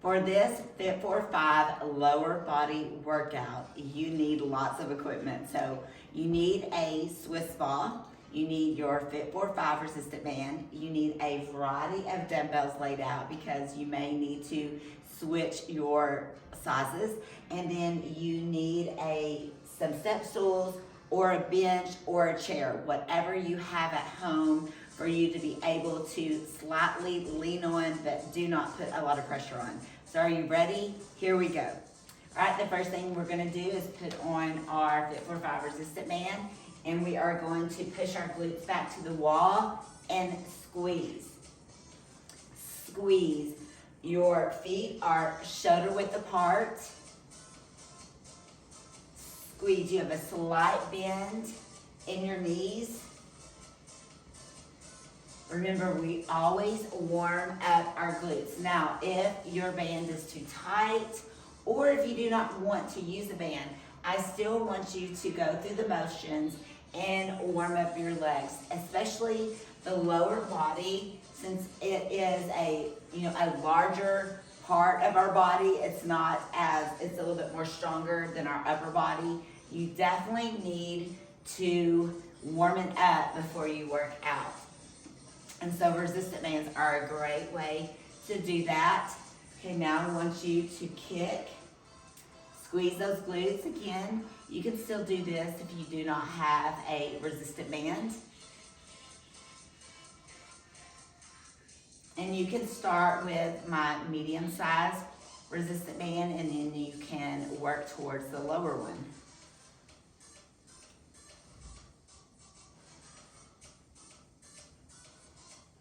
For this Fit for 5 lower body workout, you need lots of equipment. So you need a Swiss ball, you need your Fit for 5 resistant band, you need a variety of dumbbells laid out because you may need to switch your sizes, and then you need some step stools or a bench or a chair, whatever you have at home for you to be able to slightly lean on, but do not put a lot of pressure on. So are you ready? Here we go. All right, the first thing we're gonna do is put on our Fit for 5 resistant band, and we are going to push our glutes back to the wall and squeeze. Squeeze. Your feet are shoulder width apart. Squeeze. You have a slight bend in your knees. Remember, we always warm up our glutes. Now, if your band is too tight, or if you do not want to use a band, I still want you to go through the motions and warm up your legs, especially the lower body, since it is a larger part of our body. It's a little bit more stronger than our upper body. You definitely need to warm it up before you work out. And so resistant bands are a great way to do that. Okay, now I want you to kick. Squeeze those glutes again. You can still do this if you do not have a resistant band. And you can start with my medium size resistant band, and then you can work towards the lower one.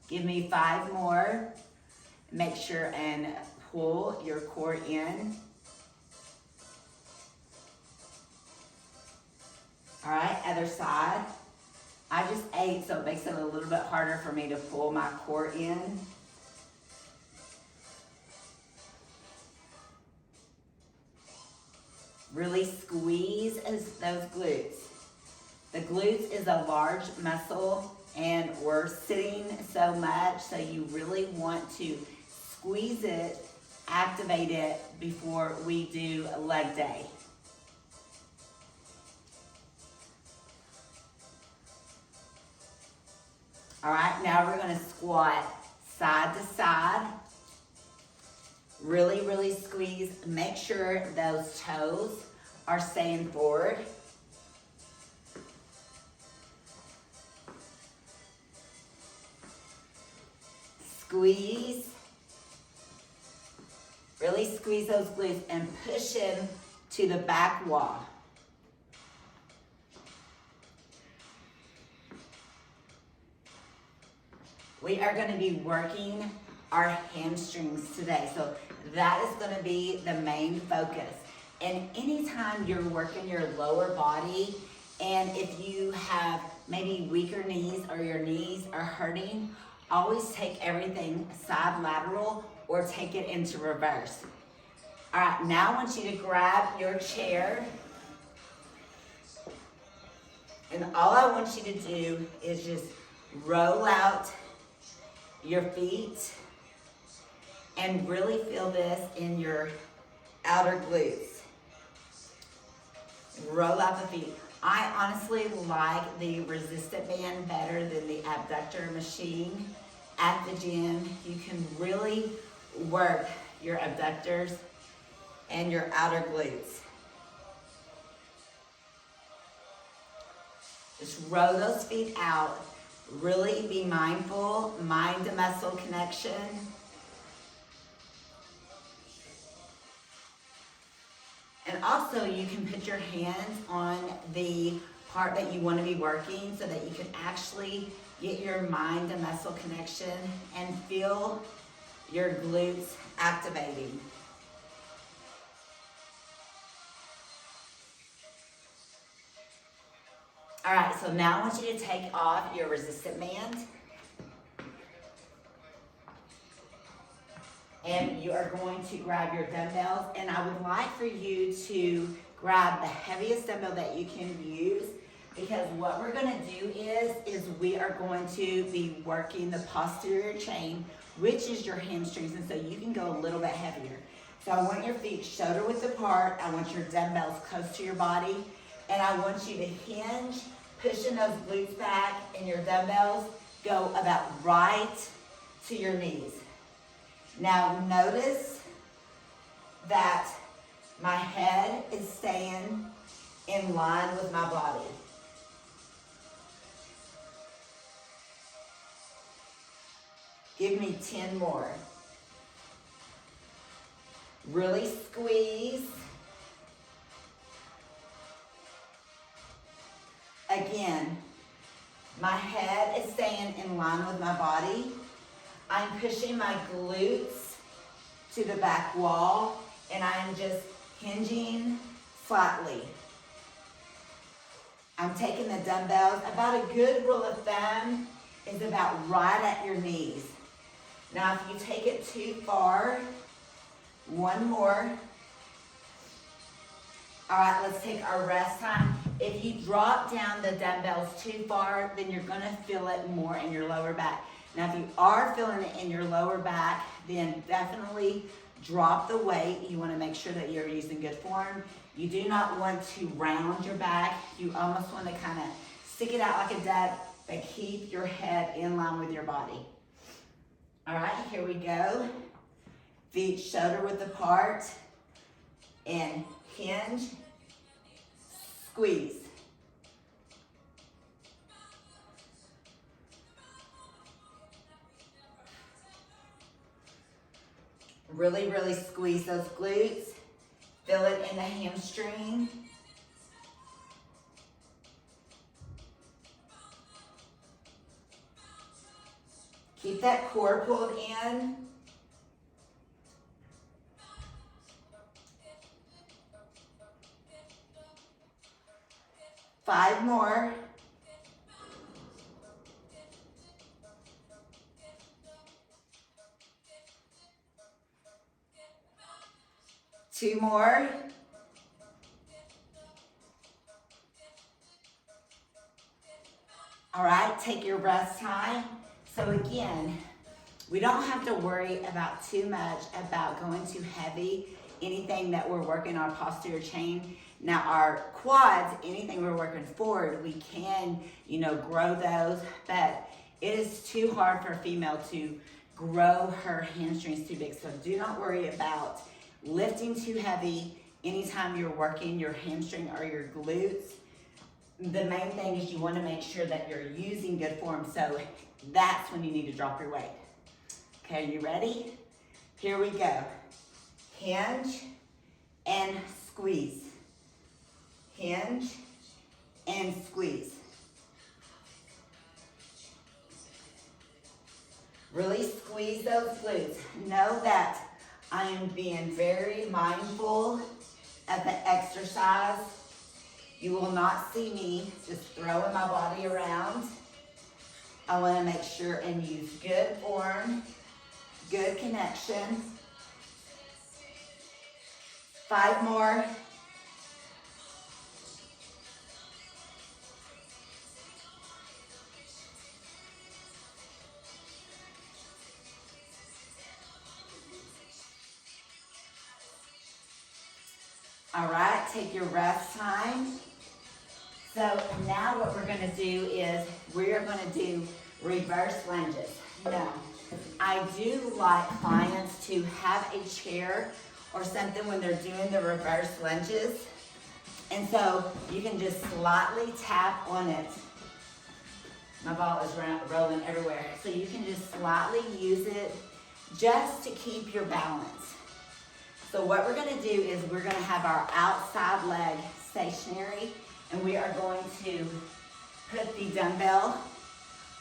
Give me 5 more. Make sure and pull your core in. All right, other side. I just ate, so it makes it a little bit harder for me to pull my core in. Really squeeze those glutes. The glutes is a large muscle, and we're sitting so much, so you really want to squeeze it, activate it before we do leg day. All right, now we're gonna squat side to side. Really, really squeeze. Make sure those toes are staying forward. Squeeze. Really squeeze those glutes and push them to the back wall. We are going to be working our hamstrings today. So that is going to be the main focus. And anytime you're working your lower body, and if you have maybe weaker knees or your knees are hurting, always take everything side lateral or take it into reverse. All right, now I want you to grab your chair. And all I want you to do is just roll out your feet and really feel this in your outer glutes. Roll out the feet. I honestly like the resistant band better than the abductor machine. At the gym, you can really work your abductors and your outer glutes. Just roll those feet out. Really be mindful, mind to muscle connection. And also you can put your hands on the part that you want to be working so that you can actually get your mind to muscle connection and feel your glutes activating. All right, so now I want you to take off your resistant band. And you are going to grab your dumbbells, and I would like for you to grab the heaviest dumbbell that you can use, because what we're gonna do is we are going to be working the posterior chain, which is your hamstrings, and so you can go a little bit heavier. So I want your feet shoulder width apart. I want your dumbbells close to your body. And I want you to hinge, pushing those glutes back, and your dumbbells go about right to your knees. Now notice that my head is staying in line with my body. Give me 10 more. Really squeeze. Again, my head is staying in line with my body. I'm pushing my glutes to the back wall, and I'm just hinging slightly. I'm taking the dumbbells. About a good rule of thumb is about right at your knees. Now, if you take it too far, one more. All right, let's take our rest time. If you drop down the dumbbells too far, then you're gonna feel it more in your lower back. Now, if you are feeling it in your lower back, then definitely drop the weight. You wanna make sure that you're using good form. You do not want to round your back. You almost wanna kinda stick it out like a duck, but keep your head in line with your body. All right, here we go. Feet shoulder width apart, and hinge, squeeze. Really, really squeeze those glutes. Feel it in the hamstring. Keep that core pulled in. Five more. Two more. All right, take your rest time. So again, we don't have to worry about too much about going too heavy, anything that we're working our posterior chain. Now our quads, anything we're working forward, we can, grow those, but it is too hard for a female to grow her hamstrings too big. So do not worry about lifting too heavy anytime you're working your hamstring or your glutes. The main thing is you want to make sure that you're using good form, so that's when you need to drop your weight. Okay, are you ready? Here we go. Hinge and squeeze. Hinge and squeeze. Really squeeze those glutes. Know that I am being very mindful of the exercise. You will not see me just throwing my body around. I want to make sure and use good form, good connection. 5 more. All right, take your rest time. So now what we're gonna do is we're gonna do reverse lunges. Now, I do like clients to have a chair or something when they're doing the reverse lunges. And so you can just slightly tap on it. My ball is rolling everywhere. So you can just slightly use it just to keep your balance. So what we're gonna do is we're gonna have our outside leg stationary, and we are going to put the dumbbell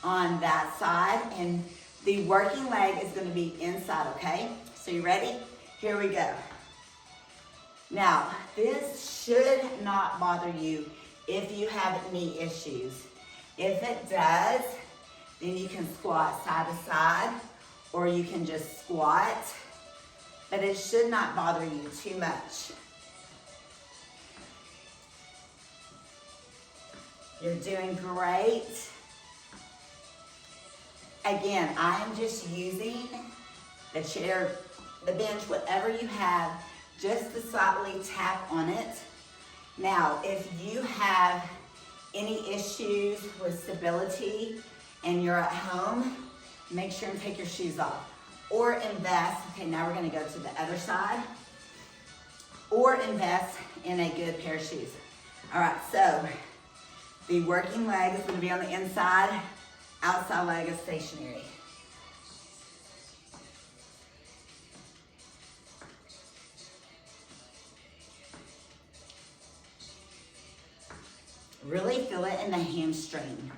on that side, and the working leg is gonna be inside, okay? So you ready? Here we go. Now, this should not bother you if you have knee issues. If it does, then you can squat side to side, or you can just squat, but it should not bother you too much. You're doing great. Again, I am just using the chair the bench, whatever you have, just to slightly tap on it. Now, if you have any issues with stability and you're at home, make sure and take your shoes off. Or invest, okay, now we're gonna go to the other side. Or invest in a good pair of shoes. All right, so the working leg is gonna be on the inside, outside leg is stationary. Really feel it in the hamstring.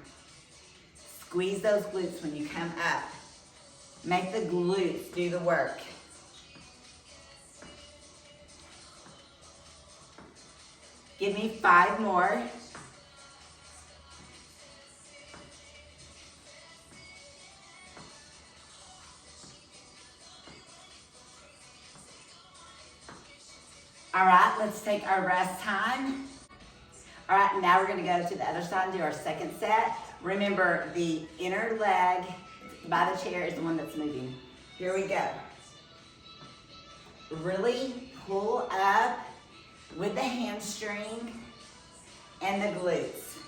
Squeeze those glutes when you come up. Make the glutes do the work. Give me 5 more. All right, let's take our rest time. All right, now we're gonna go to the other side and do our second set. Remember, the inner leg by the chair is the one that's moving. Here we go. Really pull up with the hamstring and the glutes.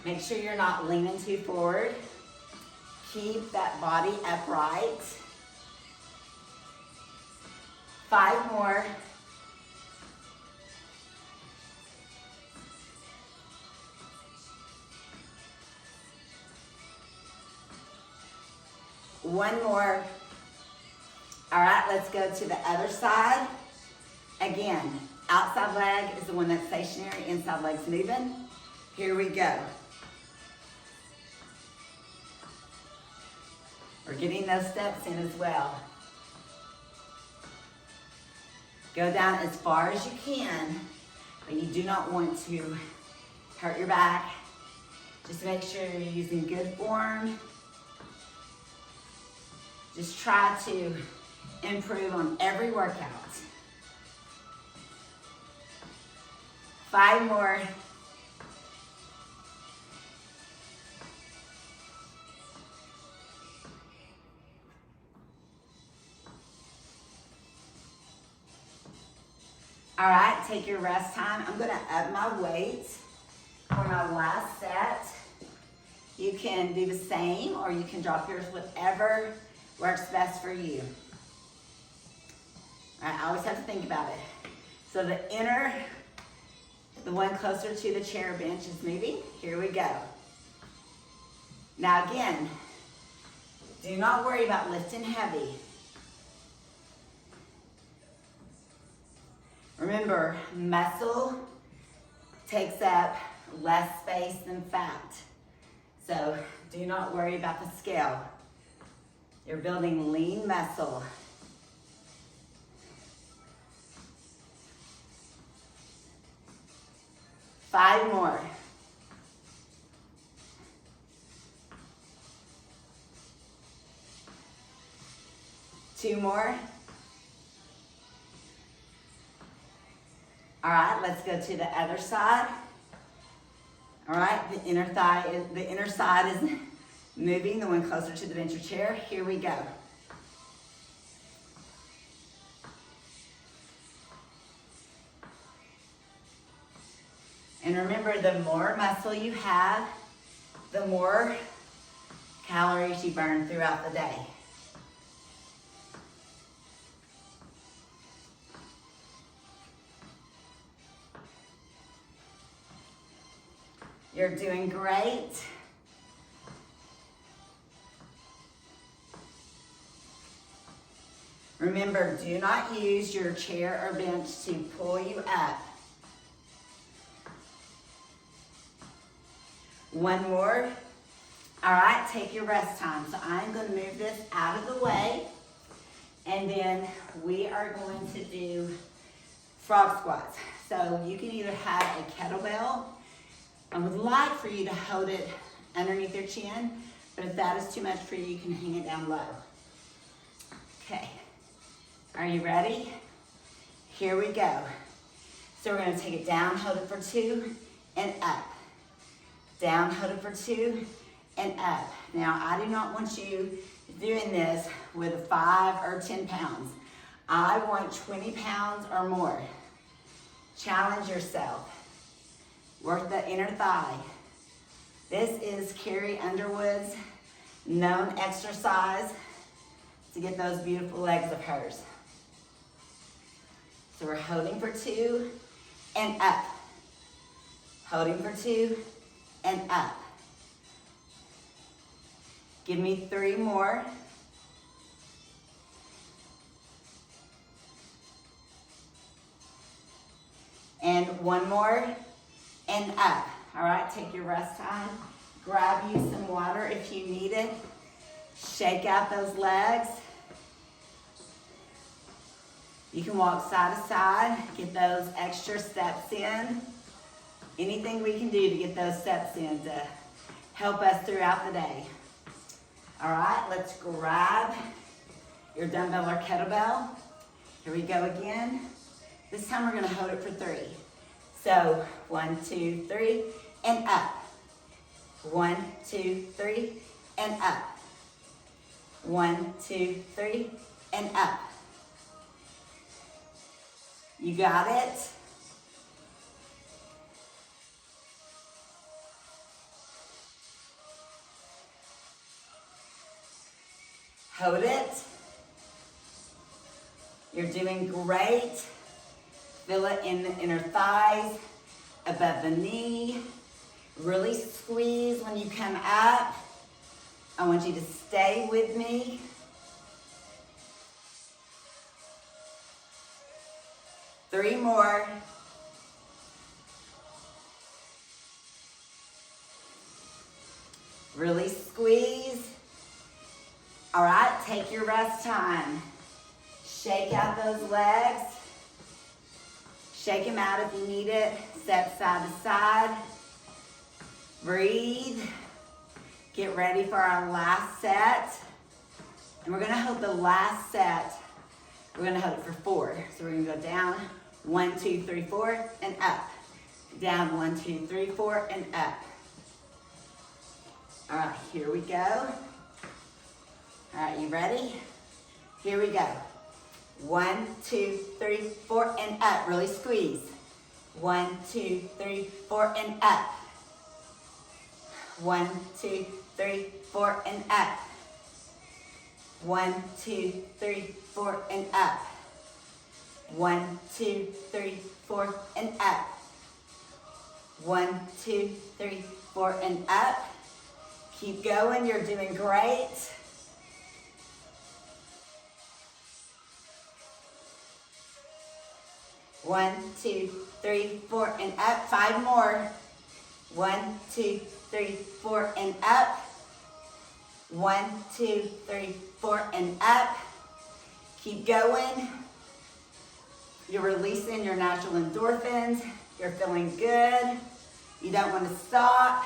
Make sure you're not leaning too forward. Keep that body upright. 5 more. One more. All right, let's go to the other side. Again, outside leg is the one that's stationary, inside leg's moving. Here we go. We're getting those steps in as well. Go down as far as you can, but you do not want to hurt your back. Just make sure you're using good form. Just try to improve on every workout. 5 more. All right, take your rest time. I'm gonna up my weight for my last set. You can do the same or you can drop yours, whatever works best for you. All right, I always have to think about it. So the inner, the one closer to the chair bench is moving. Here we go. Now again, do not worry about lifting heavy. Remember, muscle takes up less space than fat. So do not worry about the scale. You're building lean muscle. Five more. Two more. All right, let's go to the other side. All right, the inner side is moving, the one closer to the bench or chair. Here we go. And remember, the more muscle you have, the more calories you burn throughout the day. You're doing great. Remember, do not use your chair or bench to pull you up. One more. All right, take your rest time. So I'm going to move this out of the way, and then we are going to do frog squats. So you can either have a kettlebell. I would like for you to hold it underneath your chin, but if that is too much for you, you can hang it down low. Okay, are you ready? Here we go. So we're gonna take it down, hold it for 2, and up. down, hold it for 2, and up. Now, I do not want you doing this with 5 or 10 pounds. I want 20 pounds or more. Challenge yourself. Work the inner thigh. This is Carrie Underwood's known exercise to get those beautiful legs of hers. So we're holding for 2 and up. Holding for 2 and up. Give me 3 more. And 1 more and up. All right, take your rest time. Grab you some water if you need it. Shake out those legs. You can walk side to side, get those extra steps in. Anything we can do to get those steps in to help us throughout the day. All right, let's grab your dumbbell or kettlebell. Here we go again. This time we're gonna hold it for 3. So 1, 2, 3, and up. 1, 2, 3, and up. 1, 2, 3, and up. You got it? Hold it. You're doing great. Feel it in the inner thighs, above the knee. Really squeeze when you come up. I want you to stay with me. Three more. Really squeeze. All right, take your rest time. Shake out those legs. Shake them out if you need it. Step side to side. Breathe. Get ready for our last set. And we're gonna hold the last set. We're gonna hold it for 4. So we're gonna go down, 1, 2, 3, 4, and up. Down, 1, 2, 3, 4, and up. All right, here we go. All right, you ready? Here we go. 1, 2, 3, 4, and up. Really squeeze. 1, 2, 3, 4, and up. 1, 2, 3, 4, and up. 1, 2, 3, 4, and up. 1, 2, 3, 4, and up. 1, 2, 3, 4, and up. Keep going, you're doing great. One, 2, 3, 4, and up. 5 more. 1, 2, 3, 4, and up. 1, 2, 3, 4, and up. Keep going. You're releasing your natural endorphins. You're feeling good. You don't want to stop.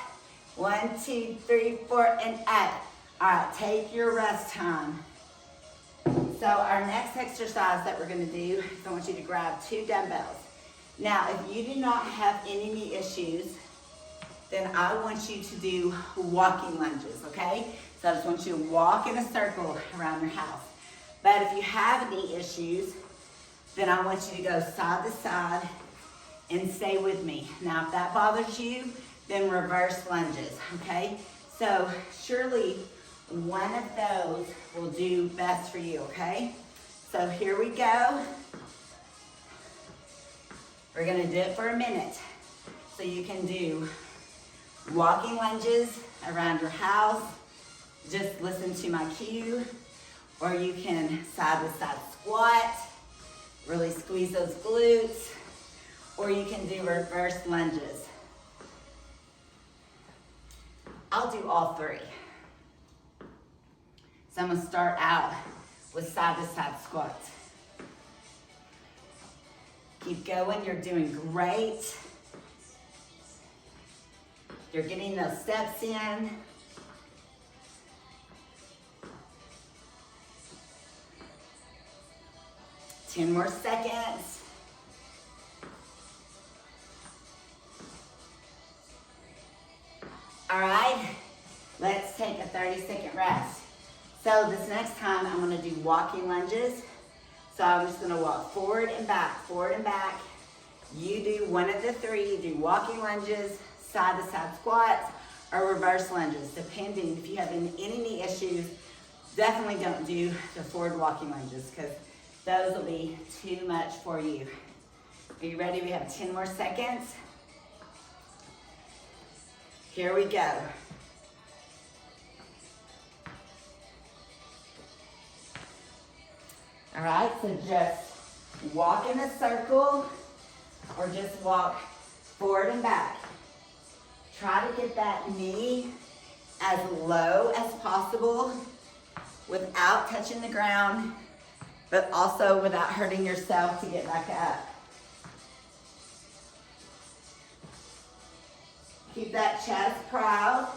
1, 2, 3, 4, and up. All right, take your rest time. So our next exercise that we're gonna do is I want you to grab 2 dumbbells. Now, if you do not have any knee issues, then I want you to do walking lunges, okay? So I just want you to walk in a circle around your house. But if you have knee issues, then I want you to go side to side and stay with me. Now, if that bothers you, then reverse lunges, okay? So surely one of those will do best for you, okay? So here we go. We're gonna do it for a minute. So you can do walking lunges around your house. Just listen to my cue. Or you can side to side squat. Really squeeze those glutes. Or you can do reverse lunges. I'll do all 3. So I'm gonna start out with side to side squats. Keep going, you're doing great. You're getting those steps in. Ten more seconds. All right, let's take a 30-second rest. So this next time I'm gonna do walking lunges. So I'm just gonna walk forward and back, forward and back. You do one of the three. You do walking lunges, side-to-side squats, or reverse lunges, depending. If you have any knee issues, definitely don't do the forward walking lunges because those will be too much for you. Are you ready? We have 10 more seconds. Here we go. All right, so just walk in a circle or just walk forward and back. Try to get that knee as low as possible without touching the ground, but also without hurting yourself to get back up. Keep that chest proud.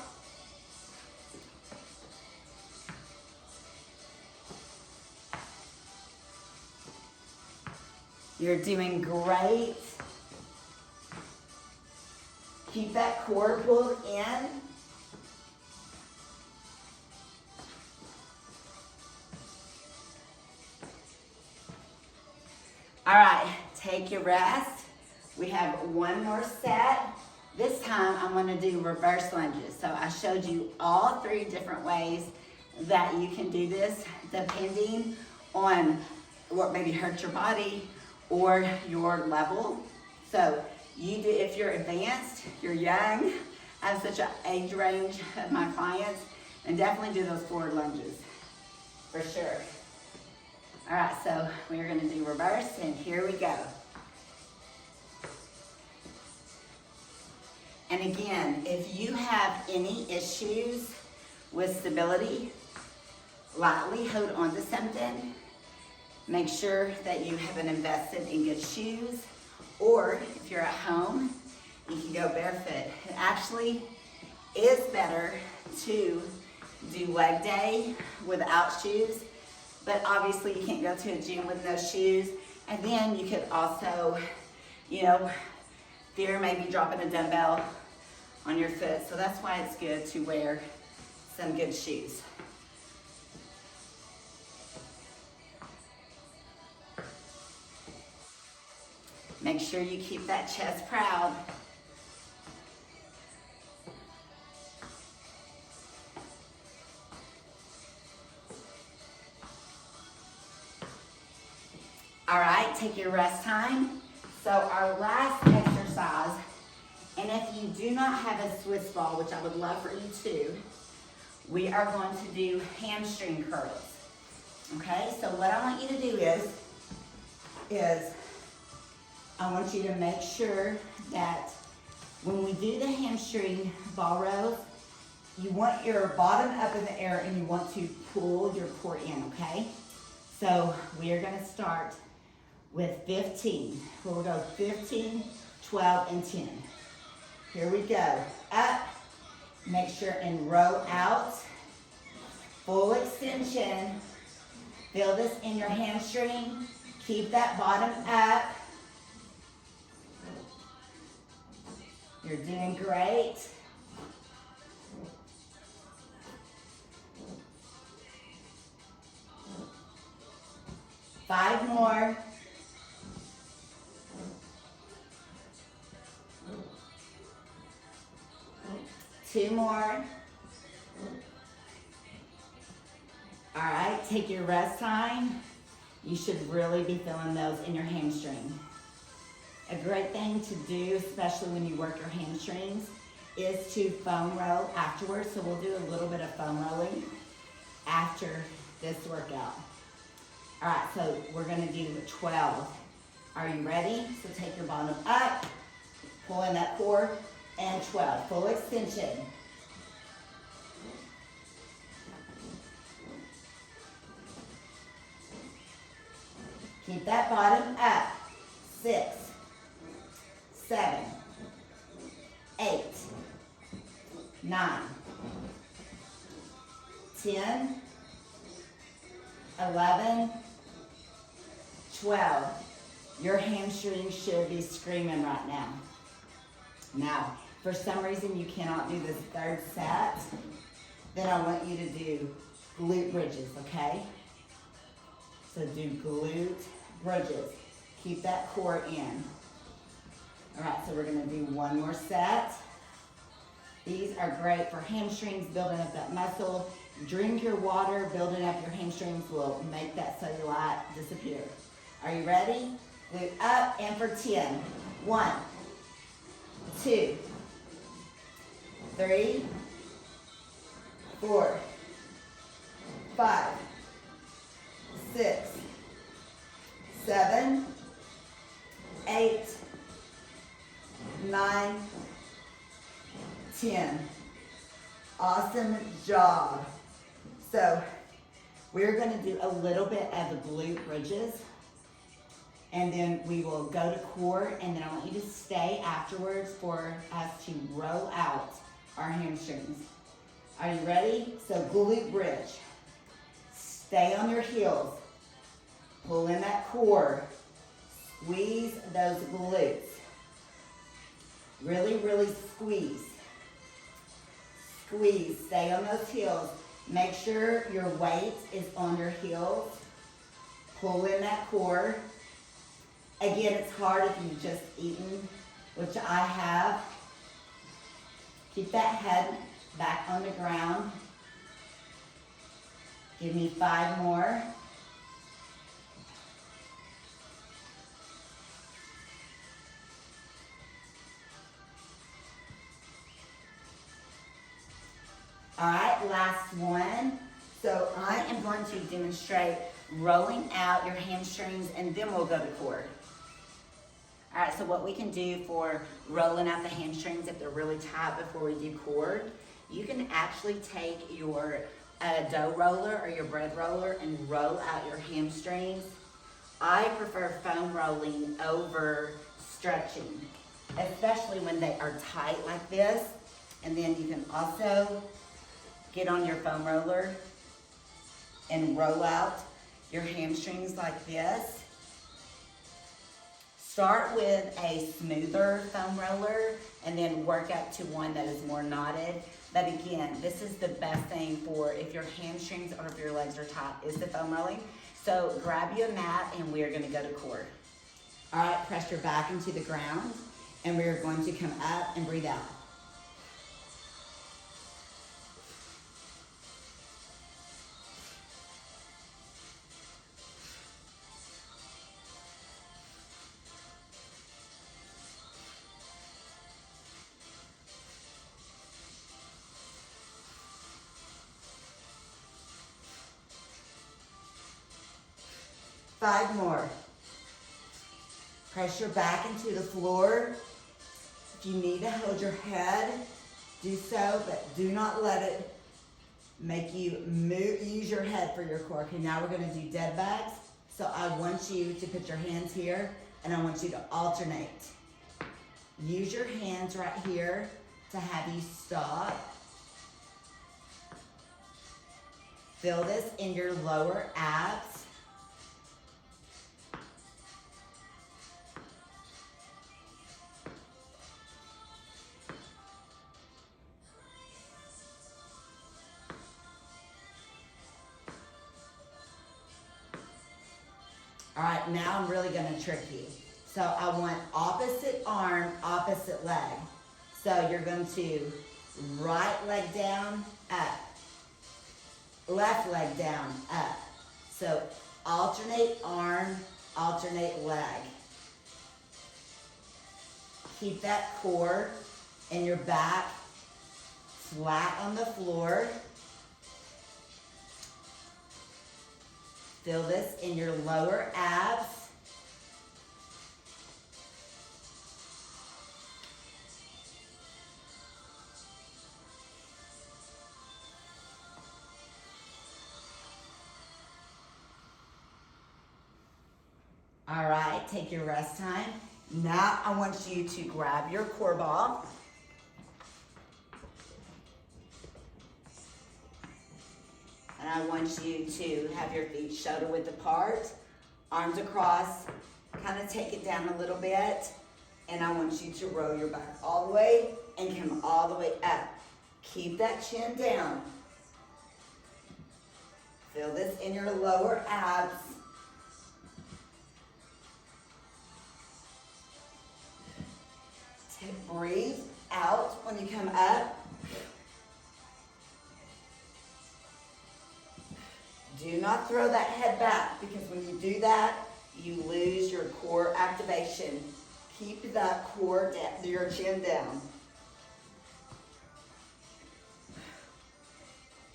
You're doing great. Keep that core pulled in. All right, take your rest. We have one more set. This time I'm gonna do reverse lunges. So I showed you all three different ways that you can do this depending on what maybe hurts your body or your level. So you do, if you're advanced, you're young, I have such an age range of my clients, and definitely do those forward lunges, for sure. All right, so we're gonna do reverse, and here we go. And again, if you have any issues with stability, lightly hold on to something. Make sure that you haven't invested in good shoes, or if you're at home, you can go barefoot. It actually is better to do leg day without shoes, but obviously you can't go to a gym with no shoes. And then you could also, fear maybe dropping a dumbbell on your foot. So that's why it's good to wear some good shoes. Make sure you keep that chest proud. All right, take your rest time. So our last exercise, and if you do not have a Swiss ball, which I would love for you to, we are going to do hamstring curls. Okay, so what I want you to do is I want you to make sure that when we do the hamstring ball rows, you want your bottom up in the air and you want to pull your core in, okay? So we are gonna start with 15. We'll go 15, 12, and 10. Here we go. Up, make sure and row out. Full extension. Feel this in your hamstring. Keep that bottom up. You're doing great. Five more. Two more. All right, take your rest time. You should really be feeling those in your hamstring. A great thing to do, especially when you work your hamstrings, is to foam roll afterwards. So we'll do a little bit of foam rolling after this workout. All right, so we're gonna do 12. Are you ready? So take your bottom up, pull in that core, and 12. Full extension. Keep that bottom up. 6, 7, 8, 9, 10, 11, 12. Your hamstrings should be screaming right now. Now, for some reason you cannot do this third set, then I want you to do glute bridges, okay? So do glute bridges. Keep that core in. All right, so we're gonna do one more set. These are great for hamstrings, building up that muscle. Drink your water, building up your hamstrings will make that cellulite disappear. Are you ready? Glute up and for 10. 1, 2, 3, 4, 5, 6, 7, 8, 9, 10. Awesome job. So we're going to do a little bit of the glute bridges, and then we will go to core, and then I want you to stay afterwards for us to roll out our hamstrings. Are you ready? So glute bridge. Stay on your heels. Pull in that core. Squeeze those glutes. Really, really squeeze. Squeeze. Stay on those heels. Make sure your weight is on your heels. Pull in that core. Again, it's hard if you've just eaten, which I have. Keep that head back on the ground. Give me 5 more. All right, last one. So I am going to demonstrate rolling out your hamstrings, and then we'll go to core. All right, so what we can do for rolling out the hamstrings if they're really tight before we do core, you can actually take your dough roller or your bread roller and roll out your hamstrings. I prefer foam rolling over stretching, especially when they are tight like this. And then you can also get on your foam roller and roll out your hamstrings like this. Start with a smoother foam roller and then work up to one that is more knotted. But again, this is the best thing for if your hamstrings or if your legs are tight, is the foam rolling. So grab you a mat and we are gonna go to core. All right, press your back into the ground and we are going to come up and breathe out. Five more. Press your back into the floor. If you need to hold your head, do so, but do not let it make you move, use your head for your core. Okay, now we're gonna do dead bags. So I want you to put your hands here and I want you to alternate. Use your hands right here to have you stop. Feel this in your lower abs. All right, now I'm really gonna trick you. So I want opposite arm, opposite leg. So you're going to right leg down, up. Left leg down, up. So alternate arm, alternate leg. Keep that core and your back flat on the floor. Feel this in your lower abs. All right, take your rest time. Now I want you to grab your core ball. And I want you to have your feet shoulder width apart, arms across, kind of take it down a little bit, And I want you to roll your back all the way and come all the way up. Keep that chin down. Feel this in your lower abs. Breathe out when you come up. Do not throw that head back, because when you do that, you lose your core activation. Keep that core down, your chin down.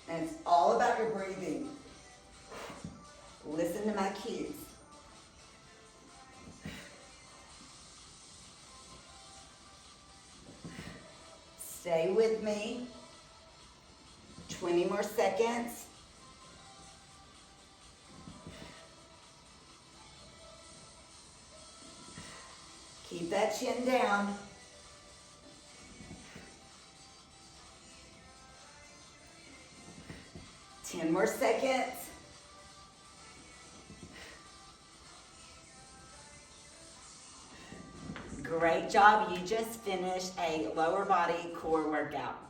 And it's all about your breathing. Listen to my cues. Stay with me. 20 more seconds. Keep that chin down. Ten more seconds. Great job. You just finished a lower body core workout.